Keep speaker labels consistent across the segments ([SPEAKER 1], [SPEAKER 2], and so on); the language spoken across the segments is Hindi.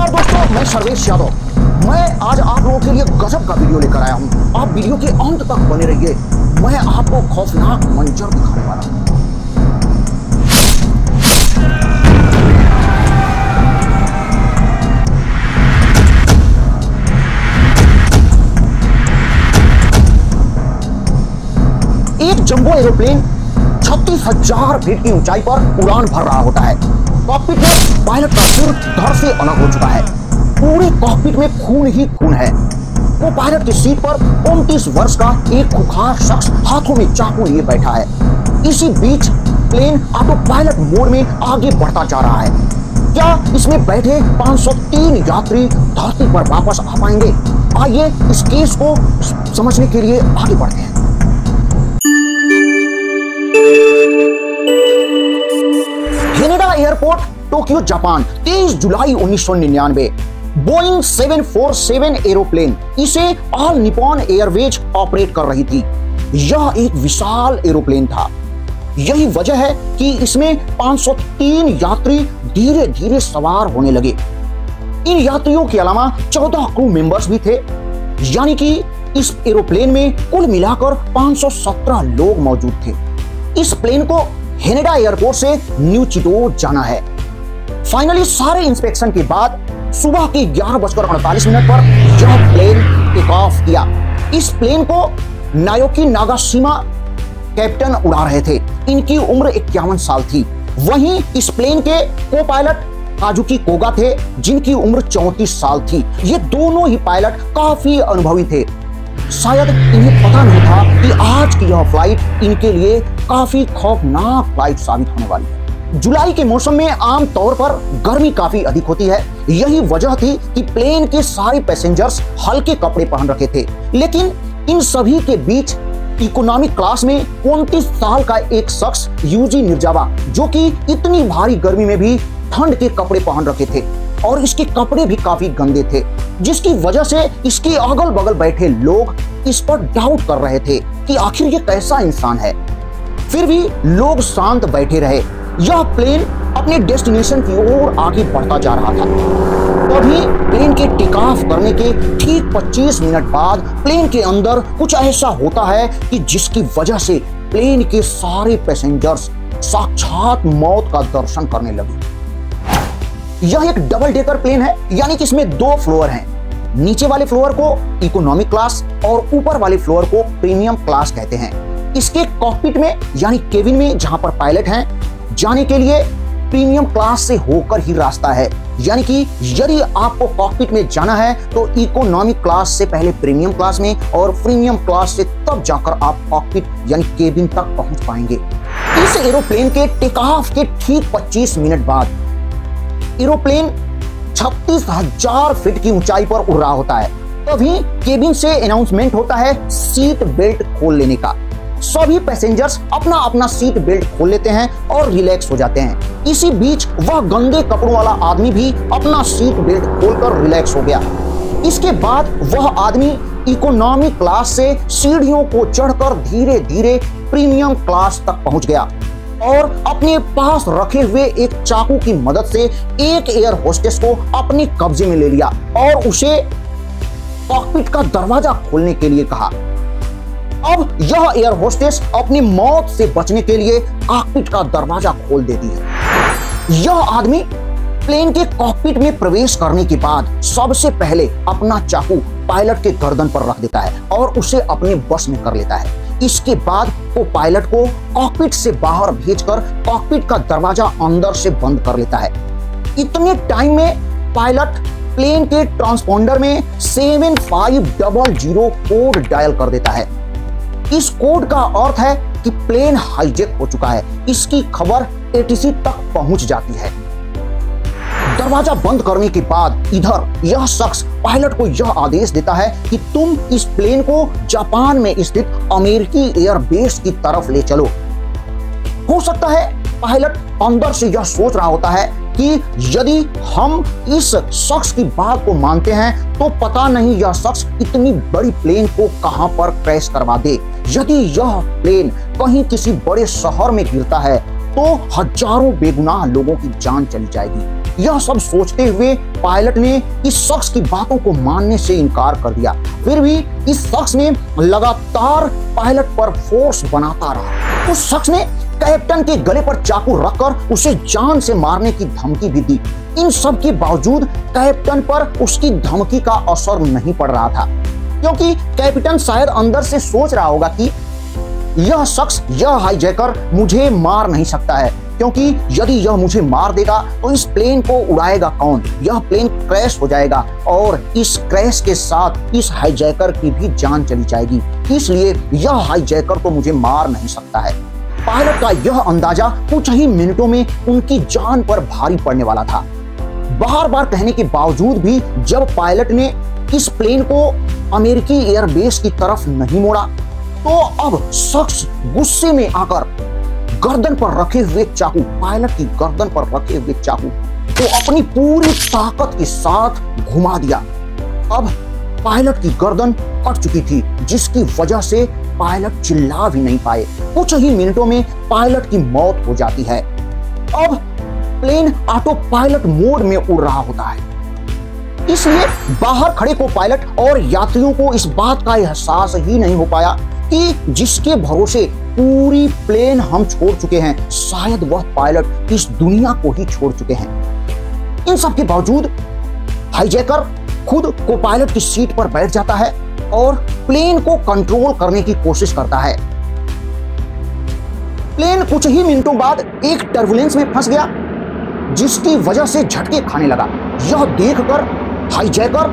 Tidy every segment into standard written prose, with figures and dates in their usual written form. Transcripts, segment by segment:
[SPEAKER 1] नमस्कार दोस्तों, मैं सर्वेश यादव। मैं आज आप लोगों के लिए गजब का वीडियो लेकर आया हूं। आप वीडियो के अंत तक बने रहिए। मैं आपको खौफनाक मंजर दिखाने वाला हूं। एक जंबो एरोप्लेन 36,000 फीट की ऊंचाई पर उड़ान भर रहा होता है। कॉकपिट में पायलट का सिर धड़ से अलग हो चुका है। पूरे कॉकपिट में खून ही खून है। वो पायलट की सीट पर 29 वर्ष का एक खुखार शख्स हाथों में चाकू लिए बैठा है। इसी बीच प्लेन ऑटो पायलट मोड में आगे बढ़ता जा रहा है। क्या इसमें बैठे 503 यात्री धरती पर वापस आ पाएंगे? आइए इस केस को समझने के लिए आगे बढ़ते हैं। हेनेडा एयरपोर्ट, टोक्यो, जापान, 23 जुलाई 1999। बोइंग 747 एरोप्लेन इसे ऑल निप्पॉन एयरवेज ऑपरेट कर रही थी। यह एक विशाल एरोप्लेन था। यही वजह है कि इसमें 503 यात्री धीरे धीरे सवार होने लगे। इन यात्रियों के अलावा 14 क्रू मेंबर्स भी थे, यानी कि इस एरोप्लेन में कुल मिलाकर 517 लोग मौजूद थे। इस प्लेन को हेनेडा एयरपोर्ट से न्यू चिटो जाना है। फाइनली सारे इंस्पेक्शन के बाद सुबह के 11:48 पर यह प्लेन टेक ऑफ किया। इस प्लेन को नायोकी नागाशिमा कैप्टन उड़ा रहे थे। इनकी उम्र 51 साल थी। वहीं इस प्लेन के को पायलट काजुकी कोगा थे, जिनकी उम्र 34 साल थी। ये दोनों ही पायलट काफी अनुभवी थे। शायद इन्हें पता नहीं था कि आज की यह फ्लाइट इनके लिए काफी खौफनाक फ्लाइट साबित होने वाली है। जुलाई के मौसम में आम तौर पर गर्मी काफी अधिक होती है। यही वजह थी कि प्लेन के सारे पैसेंजर्स हल्के कपड़े पहन रखे थे। लेकिन इन सभी के बीच इकोनॉमिक क्लास में 29 साल का एक शख्स यूजी मिर्जावा, जो कि इतनी भारी गर्मी में भी ठंड के कपड़े पहन रखे थे और इसके कपड़े भी काफी गंदे थे, जिसकी वजह से इसके अगल बगल बैठे लोग इस पर डाउट कर रहे थे कि आखिर ये कैसा इंसान है। फिर भी लोग शांत बैठे रहे। यह प्लेन अपने डेस्टिनेशन की ओर आगे बढ़ता जा रहा था। तभी प्लेन के टेक ऑफ करने के ठीक 25 मिनट बाद प्लेन के अंदर कुछ ऐसा होता है कि जिसकी वजह से प्लेन के सारे पैसेंजर्स साक्षात मौत का दर्शन करने लगे। यह एक डबल डेकर प्लेन है, यानी कि इसमें 2 फ्लोर हैं। नीचे वाले फ्लोर को इकोनॉमिक क्लास और ऊपर वाले फ्लोर को प्रीमियम क्लास कहते हैं। इसके कॉकपिट में यानी केबिन में जहां पर पायलट हैं, जाने के लिए प्रीमियम क्लास से होकर ही रास्ता है। यानी कि यदि आपको कॉकपिट में जाना है तो इकोनॉमिक क्लास से पहले प्रीमियम क्लास में और प्रीमियम क्लास से तब जाकर आप कॉकपिट यानी केबिन तक पहुंच पाएंगे। इस एरोप्लेन के टेक ऑफ के ठीक 25 मिनट बाद एरोप्लेन 36,000 फीट की ऊंचाई पर उड़ रहा होता है। तभी केबिन से अनाउंसमेंट होता है सीट बेल्ट खोल लेने का। सभी पैसेंजर्स अपना अपना सीट बेल्ट खोल लेते हैं और रिलैक्स हो जाते हैं। इसी बीच वह गंदे कपड़ों वाला आदमी भी अपना सीट बेल्ट खोलकर रिलैक्स हो गया। इसके बाद वह आदमी इकोनॉमी क्लास से सीढ़ियों को चढ़कर धीरे धीरे प्रीमियम क्लास तक पहुंच गया और अपने पास रखे हुए एक चाकू की मदद से एक एयर होस्टेस को अपने कब्जे में ले लिया और उसे कॉकपिट का दरवाजा खोलने के लिए कहा। अब यह एयर होस्टेस अपनी मौत से बचने के लिए कॉकपिट का दरवाजा खोल देती है। यह आदमी प्लेन के कॉकपिट में प्रवेश करने के बाद सबसे पहले अपना चाकू पायलट के गर्दन पर रख देता है और उसे अपने बस में कर लेता है। इसके बाद वो पायलट को कॉकपिट से बाहर भेजकर कॉकपिट का दरवाजा अंदर से बंद कर लेता है। इतने टाइम में पायलट प्लेन के ट्रांसपोंडर में 7500 कोड डायल कर देता है। इस कोड का अर्थ है कि प्लेन हाईजैक हो चुका है। इसकी खबर एटीसी तक पहुंच जाती है। दरवाजा बंद करने के बाद इधर यह शख्स पायलट को यह आदेश देता है कि तुम इस प्लेन को जापान में स्थित अमेरिकी एयरबेस की तरफ ले चलो। हो सकता है पायलट अंदर से यह सोच रहा होता है कि यदि हम इस शख्स की बात को मानते हैं तो पता नहीं यह शख्स इतनी बड़ी प्लेन को कहां पर क्रैश करवा दे। यदि यह प्लेन कहीं किसी बड़े शहर में गिरता है तो हजारों बेगुनाह लोगों की जान चली जाएगी। यह सब सोचते हुए पायलट ने इस शख्स की बातों को मानने से इनकार कर दिया। फिर भी इस शख्स ने लगातार पायलट पर फोर्स बनाता रहा। उस शख्स ने कैप्टन के गले पर चाकू रखकर उसे जान से मारने की धमकी भी दी। इन सब के बावजूद कैप्टन पर उसकी धमकी का असर नहीं पड़ रहा था, क्योंकि कैप्टन शायद अंदर से सोच रहा होगा कि यह शख्स, यह हाईजैकर मुझे मार नहीं सकता है, क्योंकि यदि यह मुझे मार देगा तो इस प्लेन को उड़ाएगा कौन? यह प्लेन क्रैश हो जाएगा और इस क्रैश के साथ इस हाईजैकर की भी जान चली जाएगी। इसलिए यह हाईजैकर तो मुझे मार नहीं सकता है। पायलट का यह अंदाजा कुछ ही मिनटों में उनकी जान पर भारी पड़ने वाला था। बार बार कहने के बावजूद भी जब पायलट ने इस प्लेन को अमेरिकी एयरबेस की तरफ नहीं मोड़ा, तो अब शख्स गुस्से में आकर गर्दन पर रखे हुए चाकू, पायलट की गर्दन पर रखे हुए चाकू तो अपनी पूरी ताकत के साथ घुमा दिया। अब पायलट की गर्दन कट चुकी थी, जिसकी वजह से पायलट चिल्ला भी नहीं पाए। कुछ ही मिनटों में पायलट की मौत हो जाती है। अब प्लेन ऑटो पायलट मोड में उड़ रहा होता है, इसलिए बाहर खड़े को पायलट और यात्रियों को इस बात का एहसास ही नहीं हो पाया कि जिसके भरोसे पूरी प्लेन हम छोड़ चुके हैं, शायद वह पायलट इस दुनिया को ही छोड़ चुके हैं। इन सब के बावजूद हाईजैकर खुद को पायलट की सीट पर बैठ जाता है और प्लेन को कंट्रोल करने की कोशिश करता है। प्लेन कुछ ही मिनटों बाद एक टर्बुलेंस में फंस गया, जिसकी वजह से झटके खाने लगा। यह देखकर हाईजैकर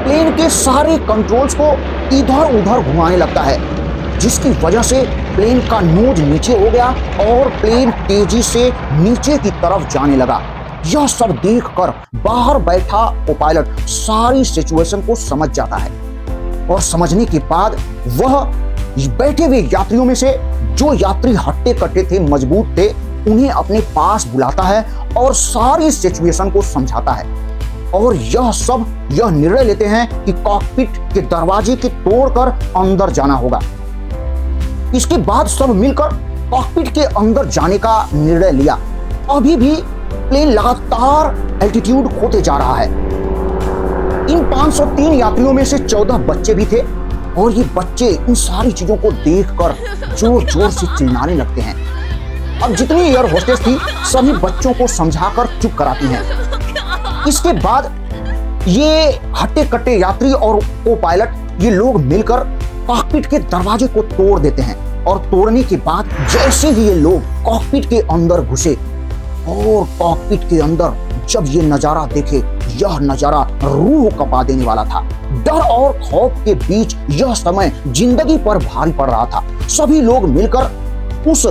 [SPEAKER 1] प्लेन के सारे कंट्रोल्स को इधर उधर घुमाने लगता है, जिसकी वजह से प्लेन का नोज नीचे हो गया और प्लेन तेजी से नीचे की तरफ जाने लगा। यह सब देखकर बाहर बैठा वो पायलट सारी सिचुएशन को समझ जाता है और समझने के बाद वह बैठे हुए यात्रियों में से जो यात्री हट्टे कट्टे थे, मजबूत थे, उन्हें अपने पास बुलाता है और सारी सिचुएशन को समझाता है। और यह निर्णय लेते हैं कि कॉकपिट के दरवाजे के तोड़कर अंदर जाना होगा। इसके बाद सब मिलकर कॉकपिट के अंदर जाने का निर्णय लिया। अभी भी प्लेन लगातार एल्टीट्यूड खोते जा रहा है। इन 503 यात्रियों में से 14 बच्चे भी थे और ये बच्चे इन सारी चीजों को देखकर जोर जोर से चिल्लाने लगते हैं। अब जितनी एयर होस्टेस थी सभी बच्चों को समझाकर चुप कराती हैं। इसके बाद ये हट्टे कट्टे यात्री और को पायलट ये लोग मिलकर कॉकपिट के दरवाजे को तोड़ देते हैं और तोड़ने के बाद जैसे ही ये लोग कॉकपिट के अंदर घुसे और कॉकपिट के अंदर जब ये नजारा देखे, यह नजारा रूह कपा देने वाला था। डर और खौफ के बीच यह समय जिंदगी पर भारी पड़ रहा था। सभी लोग मिलकर उस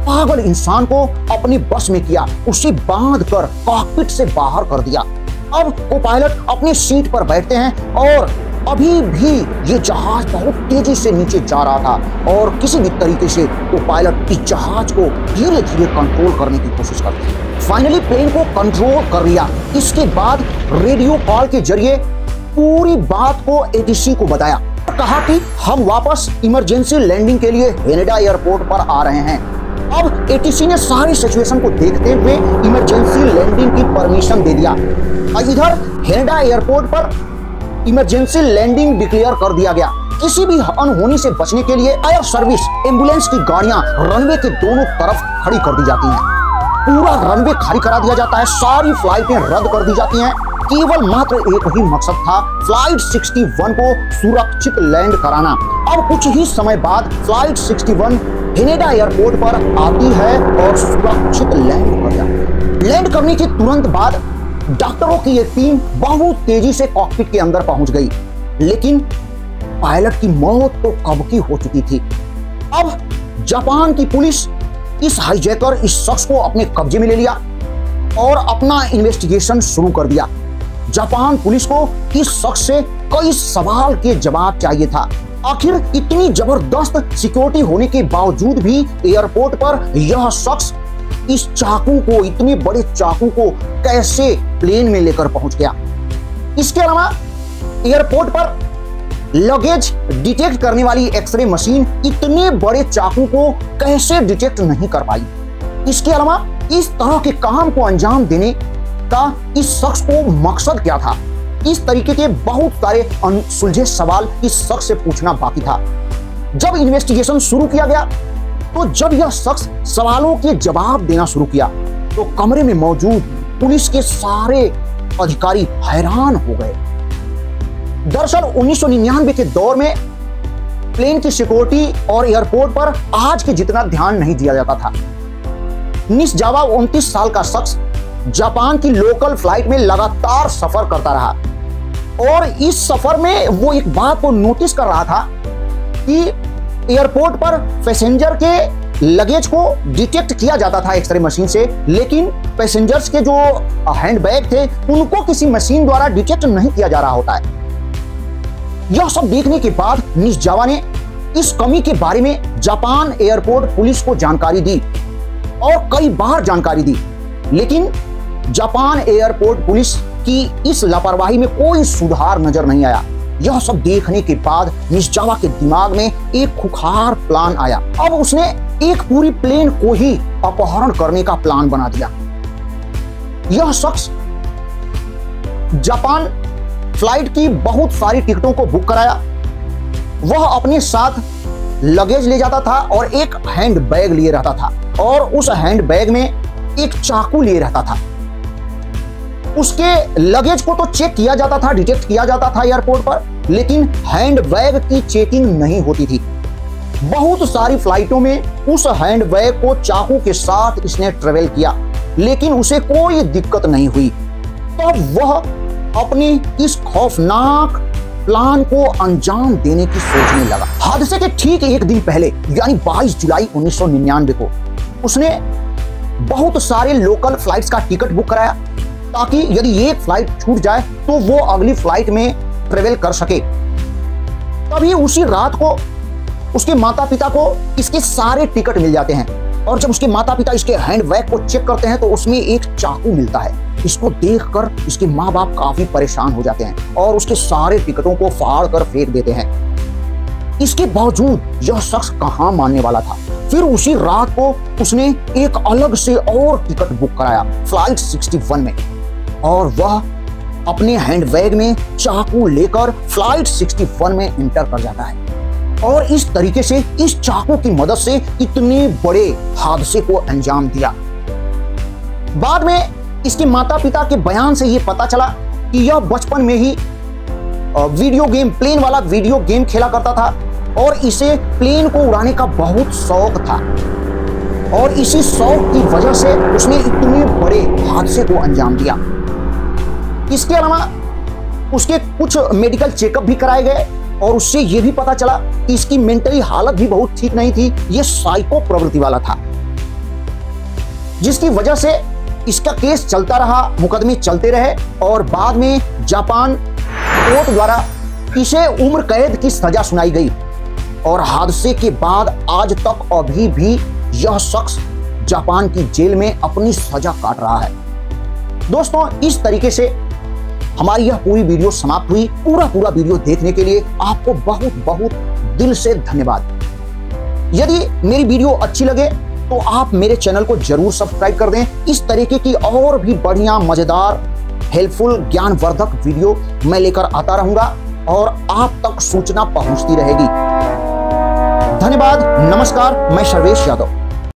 [SPEAKER 1] पागल इंसान को अपनी बस में किया, उसे बांधकर कॉकपिट से बाहर कर दिया। अब वो पायलट अपनी सीट पर बैठते हैं और अभी भी ये जहाज बहुत तेजी से नीचे जा रहा था और किसी भी तरीके से वो पायलट इस जहाज को धीरे धीरे कंट्रोल करने की कोशिश करते हैं। फाइनली प्लेन को कंट्रोल कर लिया। इसके बाद रेडियो कॉल के जरिए पूरी बात को एटीसी को बताया, कहा कि हम वापस इमरजेंसी लैंडिंग के लिए हेनेडा एयरपोर्ट पर आ रहे हैं। अब एटीसी ने सारी सिचुएशन को देखते हुए इमरजेंसी लैंडिंग की परमिशन दे दिया। इधर हेनेडा एयरपोर्ट पर इमरजेंसी लैंडिंग डिक्लेयर कर दिया गया। किसी भी अनहोनी से बचने के लिए एयर सर्विस एम्बुलेंस की गाड़ियां रनवे के दोनों तरफ खड़ी कर दी जाती हैं। पूरा रनवे खाली करा दिया जाता है, सारी फ्लाइटें रद्द कर दी जाती हैं। केवल मात्र एक ही मकसद था, फ्लाइट 61 को सुरक्षित लैंड कराना। अब कुछ ही समय बाद फ्लाइट 61 हेनेडा एयरपोर्ट पर आती है और सुरक्षित लैंड करने के तुरंत बाद डॉक्टरों की एक टीम बहुत तेजी से कॉकपिट के अंदर पहुंच गई, लेकिन पायलट की मौत तो कब की हो चुकी थी। अब जापान की पुलिस इस हाईजैकर, इस शख्स को अपने कब्जे में ले लिया और अपना इन्वेस्टिगेशन शुरू कर दिया। जापान पुलिस को इस शख्स से कई सवाल के जवाब चाहिए था। आखिर इतनी जबरदस्त सिक्योरिटी होने के बावजूद भी एयरपोर्ट पर यह शख्स इस चाकू को, इतने बड़े चाकू को कैसे प्लेन में लेकर पहुंच गया। इसके अलावा एयरपोर्ट पर लगेज डिटेक्ट करने वाली एक्सरे मशीन इतने बड़े चाकू को कैसे डिटेक्ट नहीं कर पाई। इसके अलावा इस तरह के काम को अंजाम देने का इस शख्स को मकसद क्या था? इस तरीके के बहुत सारे अनसुलझे सवाल इस शख्स से पूछना बाकी था। जब इन्वेस्टिगेशन शुरू किया गया तो जब यह शख्स सवालों के जवाब देना शुरू किया तो कमरे में मौजूद पुलिस के सारे अधिकारी हैरान हो गए। दरअसल 1999 के दौर में प्लेन की सिक्योरिटी और एयरपोर्ट पर आज के जितना ध्यान नहीं दिया जाता था। निशजावा 29 साल का शख्स जापान की लोकल फ्लाइट में लगातार सफर करता रहा और इस सफर में वो एक बात को नोटिस कर रहा था कि एयरपोर्ट पर पैसेंजर के लगेज को डिटेक्ट किया जाता था एक्सरे मशीन से, लेकिन पैसेंजर्स के जो हैंडबैग थे उनको किसी मशीन द्वारा डिटेक्ट नहीं किया जा रहा होता है। यह सब देखने के बाद निशजावा ने इस कमी के बारे में जापान एयरपोर्ट पुलिस को जानकारी दी और कई बार जानकारी दी, लेकिन जापान एयरपोर्ट पुलिस की इस लापरवाही में कोई सुधार नजर नहीं आया। यह सब देखने के बाद निशजावा के दिमाग में एक खुखार प्लान आया। अब उसने एक पूरी प्लेन को ही अपहरण करने का प्लान बना दिया। यह शख्स जापान फ्लाइट की बहुत सारी टिकटों को बुक कराया। वह अपने साथ लगेज ले जाता था और एक हैंड बैग लिए रहता था और उस हैंड बैग में एक चाकू लिए रहता था। उसके लगेज को तो चेक किया जाता था, डिटेक्ट किया जाता था एयरपोर्ट पर, लेकिन हैंड बैग की चेकिंग नहीं होती थी। बहुत सारी फ्लाइटों में उस हैंड बैग को चाकू के साथ इसने ट्रेवल किया, लेकिन उसे कोई दिक्कत नहीं हुई। तब वह अपनी इस खौफनाक प्लान को अंजाम देने की सोचने लगा। हादसे के ठीक एक दिन पहले यानी 22 जुलाई 1999 को उसने बहुत सारे लोकल फ्लाइट्स का टिकट बुक कराया ताकि यदि एक फ्लाइट छूट जाए तो वो अगली फ्लाइट में ट्रेवल कर सके। तभी उसी रात को उसके माता पिता को इसके सारे टिकट मिल जाते हैं और जब उसके माता पिता इसके हैंड बैग को चेक करते हैं तो उसमें एक चाकू मिलता है। इसको देखकर इसके माँ बाप काफी परेशान हो जाते हैं और उसके सारे टिकटों को फाड़ कर फेंक देते हैं। इसके बावजूद यह शख्स कहां मानने वाला था। फिर उसी रात को उसने एक अलग से और टिकट बुक कराया फ्लाइट 61 में और वह अपने हैंडबैग में चाकू लेकर फ्लाइट 61 में इंटर कर जाता है और इस तरीके से इस चाकू की मदद से इतने बड़े हादसे को अंजाम दिया। बाद में इसके माता पिता के बयान से यह पता चला कि यह बचपन में ही वीडियो गेम, प्लेन वाला वीडियो गेम खेला करता था और इसे प्लेन को उड़ाने का बहुत शौक था और इसी शौक की वजह से उसने इतने बड़े हादसे को अंजाम दिया। इसके अलावा उसके कुछ मेडिकल चेकअप भी कराए गए और उससे यह भी पता चला कि इसकी मेंटली हालत भी बहुत ठीक नहीं थी। यह साइको प्रवृत्ति वाला था, जिसकी वजह से इसका केस चलता रहा, मुकदमे चलते रहे और बाद में जापान कोर्ट द्वारा इसे उम्र कैद की सजा सुनाई गई और हादसे के बाद आज तक अभी भी यह शख्स जापान की जेल में अपनी सजा काट रहा है। दोस्तों, इस तरीके से हमारी यह पूरी वीडियो समाप्त हुई। पूरा वीडियो देखने के लिए आपको बहुत बहुत दिल से धन्यवाद। यदि मेरी वीडियो अच्छी लगे तो आप मेरे चैनल को जरूर सब्सक्राइब कर दें। इस तरीके की और भी बढ़िया, मजेदार, हेल्पफुल, ज्ञानवर्धक वीडियो मैं लेकर आता रहूंगा और आप तक सूचना पहुंचती रहेगी। धन्यवाद। नमस्कार। मैं सर्वेश यादव।